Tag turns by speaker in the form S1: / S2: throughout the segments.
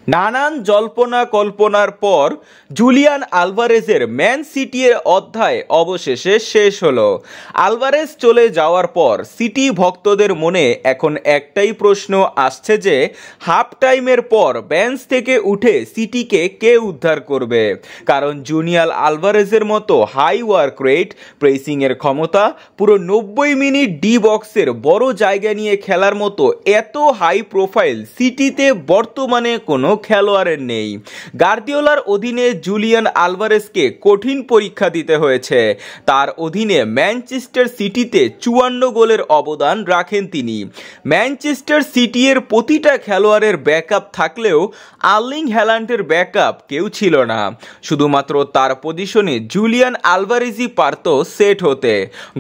S1: নানান জল্পনা কল্পনার পর জুলিয়ান আলভারেজের ম্যান সিটির অধ্যায় অবশেষে শেষ হলো। আলভারেজ চলে যাওয়ার পর সিটি ভক্তদের মনে এখন একটাই প্রশ্ন আসছে যে হাফ টাইমের পর বেঞ্চ থেকে উঠে সিটিকে কে উদ্ধার করবে। কারণ জুলিয়ান আলভারেজের মতো হাই ওয়ার্ক রেট, প্রেসিংয়ের ক্ষমতা, পুরো 90 মিনিট ডি বক্সের বড় জায়গা নিয়ে খেলার মতো এত হাই প্রোফাইল সিটিতে বর্তমানে কোনো খেলোয়াড়ের নেই। গার্দিওলার অধীনে জুলিয়ান আলভারেজকে কঠিন পরীক্ষা দিতে হয়েছে। তার অধীনে ম্যানচেস্টার সিটিতে 54 গোলের অবদান রাখেন তিনি। ম্যানচেস্টার সিটির প্রতিটা খেলোয়াড়ের ব্যাকআপ থাকলেও আর্লিং হ্যালান্ডের ব্যাকআপ কেউ ছিল না। শুধুমাত্র তার পজিশনে জুলিয়ান আলভারেজই পারত সেট হতে।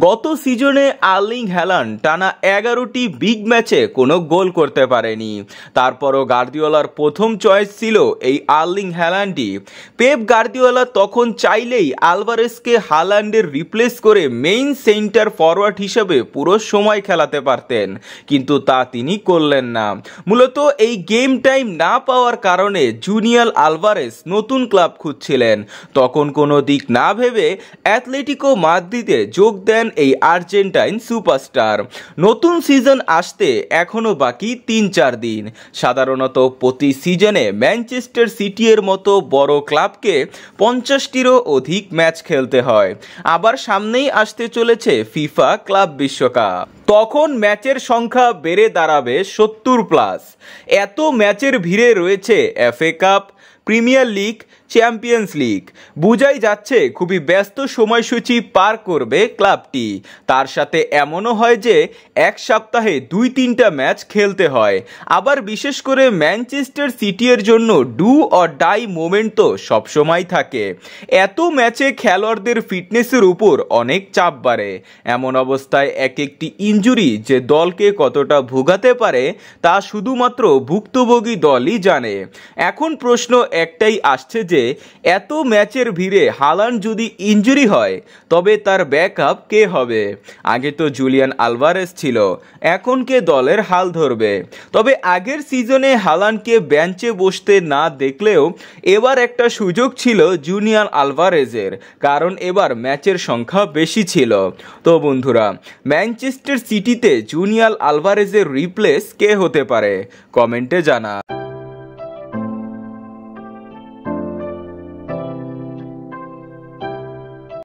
S1: গত সিজনে আর্লিং হ্যালান্ড টানা 11টি বিগ ম্যাচে কোনো গোল করতে পারেনি। তারপরও গার্দিওলার প্রথম চয়েস ছিল এই আর্লিং হ্যালান্ডই। পেপ গার্দিওলা তখন চাইলেই আলভারেজকে হালান্ডের রিপ্লেস করে মেইন সেন্টার ফরওয়ার্ড হিসেবে পুরো সময় খেলাতে পারতেন, কিন্তু তা তিনি করলেন না। মূলত এই গেম টাইম না পাওয়ার কারণে জুলিয়ান আলভারেজ নতুন ক্লাব খুঁজছিলেন। তখন কোনো দিক না ভেবে অ্যাথলেটিকো মাদ্রিদে যোগ দেন এই আর্জেন্টাইন সুপারস্টার। নতুন সিজন আসতে এখনো বাকি 3-4 দিন। সাধারণত প্রতি সিজনে ম্যানচেস্টার সিটির মতো বড় ক্লাবকে 50টিরও অধিক ম্যাচ খেলতে হয়। আবার সামনেই আসতে চলেছে ফিফা ক্লাব বিশ্বকাপ। তখন ম্যাচের সংখ্যা বেড়ে দাঁড়াবে 70+। এত ম্যাচের ভিড়ে রয়েছে FA cup, premier league, champions league. বোঝাই যাচ্ছে খুবই ব্যস্ত সময়সূচি পার করবে ক্লাবটি। তার সাথে এমনও হয় যে এক সপ্তাহে 2-3টা ম্যাচ খেলতে হয়। আবার বিশেষ করে ম্যানচেস্টার সিটির জন্য ডু অর ডাই মোমেন্ট তো সবসময় থাকে। এত ম্যাচে খেলোয়াড়দের ফিটনেসের উপর অনেক চাপ বাড়ে। এমন অবস্থায় এক একটি ইনজুরি যে দলকে কতটা ভোগাতে পারে তা শুধুমাত্র ভুক্তভোগী দলই জানে। এখন প্রশ্ন একটাই আসছে যে এত ম্যাচের ভিড়ে হালান্ড যদি ইনজুরি হয় তবে তার ব্যাকআপ কে হবে? আগে তো জুলিয়ান আলভারেজ ছিল, এখন কে দলের হাল ধরবে? তবে আগের সিজনে হালান্ডকে বেঞ্চে বসতে না দেখলেও এবার একটা সুযোগ ছিল জুলিয়ান আলভারেজের, কারণ এবার ম্যাচের সংখ্যা বেশি ছিল। তো বন্ধুরা, ম্যানচেস্টার সিটিতে জুলিয়ান আলভারেজের রিপ্লেস কে হতে পারে? কমেন্টে জানা।